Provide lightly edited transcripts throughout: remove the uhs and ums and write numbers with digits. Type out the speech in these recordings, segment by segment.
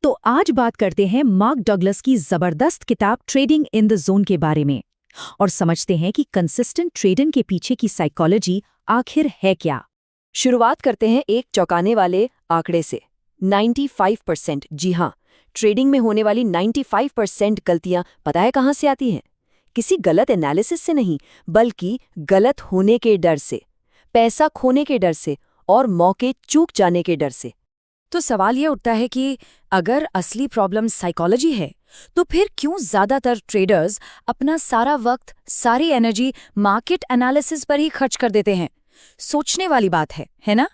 तो आज बात करते हैं मार्क डगलस की जबरदस्त किताब ट्रेडिंग इन द जोन के बारे में और समझते हैं कि कंसिस्टेंट ट्रेडिंग के पीछे की साइकोलॉजी आखिर है क्या। शुरुआत करते हैं एक चौंकाने वाले आंकड़े से। 95%। जी हाँ, ट्रेडिंग में होने वाली 95% गलतियां पता है कहाँ से आती हैं? किसी गलत एनालिसिस से नहीं, बल्कि गलत होने के डर से, पैसा खोने के डर से और मौके चूक जाने के डर से। तो सवाल ये उठता है कि अगर असली प्रॉब्लम साइकोलॉजी है तो फिर क्यों ज्यादातर ट्रेडर्स अपना सारा वक्त, सारी एनर्जी मार्केट एनालिसिस पर ही खर्च कर देते हैं? सोचने वाली बात है ना?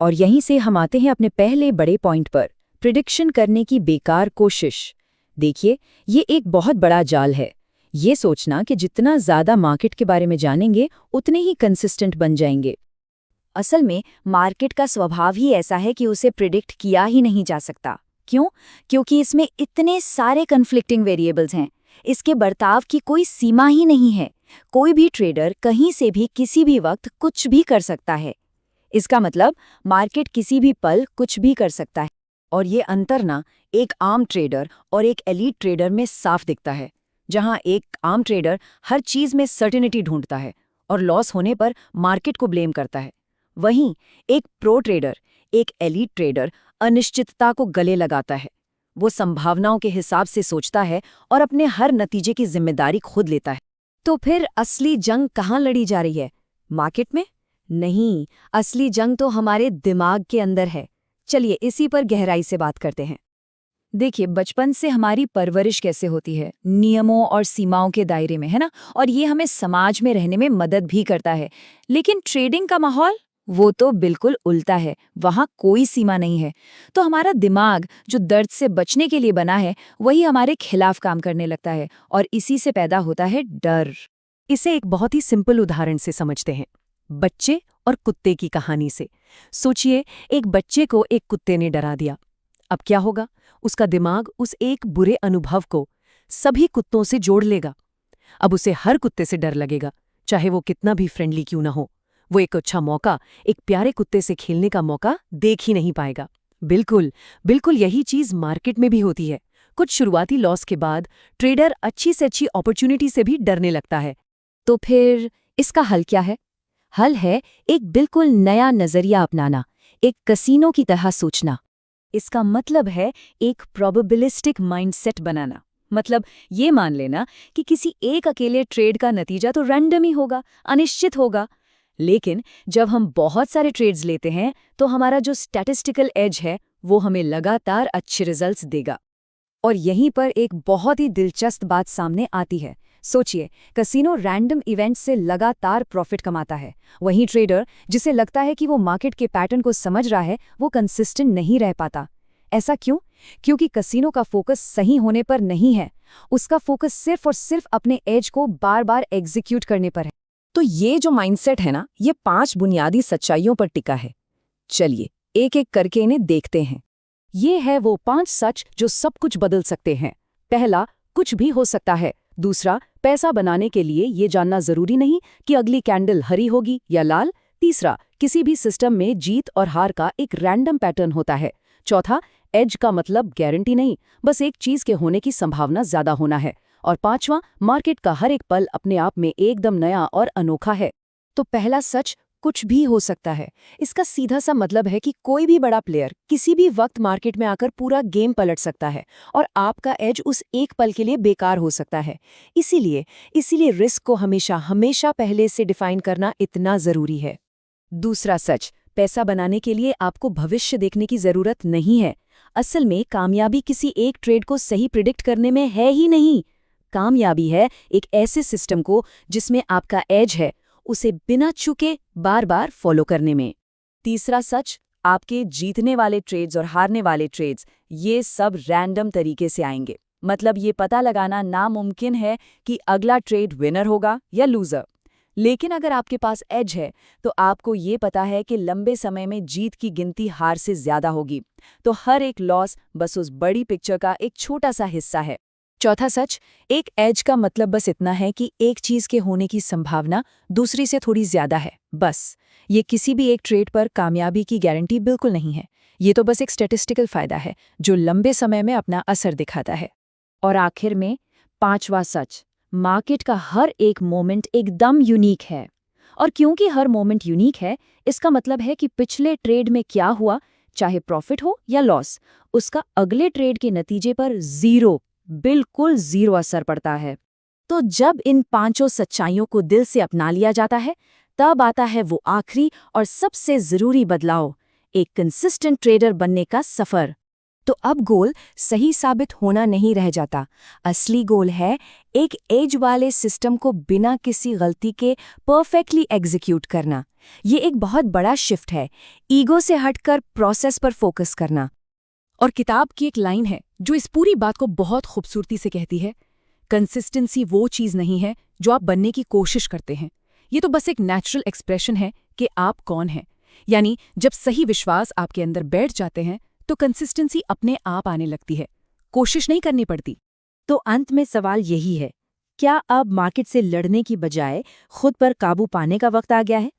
और यहीं से हम आते हैं अपने पहले बड़े पॉइंट पर, प्रिडिक्शन करने की बेकार कोशिश। देखिए, ये एक बहुत बड़ा जाल है। ये सोचना कि जितना ज्यादा मार्केट के बारे में जानेंगे उतने ही कंसिस्टेंट बन जाएंगे। असल में मार्केट का स्वभाव ही ऐसा है कि उसे प्रिडिक्ट किया ही नहीं जा सकता। क्यों? क्योंकि इसमें इतने सारे कन्फ्लिक्टिंग वेरिएबल्स हैं। इसके बर्ताव की कोई सीमा ही नहीं है। कोई भी ट्रेडर कहीं से भी किसी भी वक्त कुछ भी कर सकता है। इसका मतलब मार्केट किसी भी पल कुछ भी कर सकता है। और ये अंतर ना एक आम ट्रेडर और एक एलीट ट्रेडर में साफ दिखता है। जहां एक आम ट्रेडर हर चीज में सर्टेनिटी ढूंढता है और लॉस होने पर मार्केट को ब्लेम करता है, वहीं एक प्रो ट्रेडर, एक एलीट ट्रेडर अनिश्चितता को गले लगाता है। वो संभावनाओं के हिसाब से सोचता है और अपने हर नतीजे की जिम्मेदारी खुद लेता है। तो फिर असली जंग कहाँ लड़ी जा रही है? मार्केट में? नहीं, असली जंग तो हमारे दिमाग के अंदर है। चलिए इसी पर गहराई से बात करते हैं। देखिए, बचपन से हमारी परवरिश कैसे होती है? नियमों और सीमाओं के दायरे में, है ना? और ये हमें समाज में रहने में मदद भी करता है। लेकिन ट्रेडिंग का माहौल, वो तो बिल्कुल उल्टा है। वहाँ कोई सीमा नहीं है। तो हमारा दिमाग जो दर्द से बचने के लिए बना है, वही हमारे खिलाफ काम करने लगता है और इसी से पैदा होता है डर। इसे एक बहुत ही सिंपल उदाहरण से समझते हैं, बच्चे और कुत्ते की कहानी से। सोचिए, एक बच्चे को एक कुत्ते ने डरा दिया। अब क्या होगा? उसका दिमाग उस एक बुरे अनुभव को सभी कुत्तों से जोड़ लेगा। अब उसे हर कुत्ते से डर लगेगा, चाहे वो कितना भी फ्रेंडली क्यों ना हो। वो एक अच्छा मौका, एक प्यारे कुत्ते से खेलने का मौका देख ही नहीं पाएगा। बिल्कुल बिल्कुल यही चीज मार्केट में भी होती है। कुछ शुरुआती लॉस के बाद ट्रेडर अच्छी से अच्छी अपॉर्चुनिटी से भी डरने लगता है। तो फिर इसका हल क्या है? हल है एक बिल्कुल नया नजरिया अपनाना, एक कसीनो की तरह सोचना। इसका मतलब है एक प्रोबेबिलिस्टिक माइंडसेट बनाना। मतलब ये मान लेना कि किसी एक अकेले ट्रेड का नतीजा तो रैंडम ही होगा, अनिश्चित होगा। लेकिन जब हम बहुत सारे ट्रेड्स लेते हैं तो हमारा जो स्टैटिस्टिकल एज है वो हमें लगातार अच्छे रिजल्ट्स देगा। और यहीं पर एक बहुत ही दिलचस्प बात सामने आती है। सोचिए, कसिनो रैंडम इवेंट्स से लगातार प्रॉफिट कमाता है। वहीं ट्रेडर, जिसे लगता है कि वो मार्केट के पैटर्न को समझ रहा है, वो कंसिस्टेंट नहीं रह पाता। ऐसा क्यों? क्योंकि कसिनो का फोकस सही होने पर नहीं है। उसका फोकस सिर्फ और सिर्फ अपने एज को बार बार एग्जीक्यूट करने पर है। तो ये जो माइंडसेट है ना, ये 5 बुनियादी सच्चाइयों पर टिका है। चलिए एक एक करके इन्हें देखते हैं। ये है वो 5 सच जो सब कुछ बदल सकते हैं। पहला, कुछ भी हो सकता है। दूसरा, पैसा बनाने के लिए ये जानना जरूरी नहीं कि अगली कैंडल हरी होगी या लाल। तीसरा, किसी भी सिस्टम में जीत और हार का एक रैंडम पैटर्न होता है। चौथा, एज का मतलब गारंटी नहीं, बस एक चीज के होने की संभावना ज्यादा होना है। और पांचवा, मार्केट का हर एक पल अपने आप में एकदम नया और अनोखा है। तो पहला सच, कुछ भी हो सकता है, इसका सीधा सा मतलब है कि कोई भी बड़ा प्लेयर किसी भी वक्त मार्केट में आकर पूरा गेम पलट सकता है और आपका एज उस एक पल के लिए बेकार हो सकता है। इसीलिए रिस्क को हमेशा हमेशा पहले से डिफाइन करना इतना जरूरी है। दूसरा सच, पैसा बनाने के लिए आपको भविष्य देखने की जरूरत नहीं है। असल में कामयाबी किसी एक ट्रेड को सही प्रिडिक्ट करने में है ही नहीं। कामयाबी है एक ऐसे सिस्टम को जिसमें आपका एज है, उसे बिना चूके बार बार फॉलो करने में। तीसरा सच, आपके जीतने वाले ट्रेड्स और हारने वाले ट्रेड्स, ये सब रैंडम तरीके से आएंगे। मतलब ये पता लगाना नामुमकिन है कि अगला ट्रेड विनर होगा या लूजर। लेकिन अगर आपके पास एज है तो आपको ये पता है कि लंबे समय में जीत की गिनती हार से ज्यादा होगी। तो हर एक लॉस बस उस बड़ी पिक्चर का एक छोटा सा हिस्सा है। चौथा सच, एक एज का मतलब बस इतना है कि एक चीज के होने की संभावना दूसरी से थोड़ी ज्यादा है, बस। ये किसी भी एक ट्रेड पर कामयाबी की गारंटी बिल्कुल नहीं है। ये तो बस एक स्टैटिस्टिकल फायदा है जो लंबे समय में अपना असर दिखाता है। और आखिर में 5वां सच, मार्केट का हर एक मोमेंट एकदम यूनिक है। और क्योंकि हर मोमेंट यूनिक है, इसका मतलब है कि पिछले ट्रेड में क्या हुआ, चाहे प्रॉफिट हो या लॉस, उसका अगले ट्रेड के नतीजे पर बिल्कुल जीरो असर पड़ता है। तो जब इन 5 सच्चाइयों को दिल से अपना लिया जाता है, तब आता है वो आखिरी और सबसे जरूरी बदलाव, एक कंसिस्टेंट ट्रेडर बनने का सफर। तो अब गोल सही साबित होना नहीं रह जाता। असली गोल है एक एज वाले सिस्टम को बिना किसी गलती के परफेक्टली एग्जीक्यूट करना। ये एक बहुत बड़ा शिफ्ट है, ईगो से हटकर प्रोसेस पर फोकस करना। और किताब की एक लाइन है जो इस पूरी बात को बहुत खूबसूरती से कहती है, कंसिस्टेंसी वो चीज़ नहीं है जो आप बनने की कोशिश करते हैं, ये तो बस एक नेचुरल एक्सप्रेशन है कि आप कौन हैं। यानी जब सही विश्वास आपके अंदर बैठ जाते हैं तो कंसिस्टेंसी अपने आप आने लगती है, कोशिश नहीं करनी पड़ती। तो अंत में सवाल यही है, क्या अब मार्केट से लड़ने की बजाय खुद पर काबू पाने का वक्त आ गया है?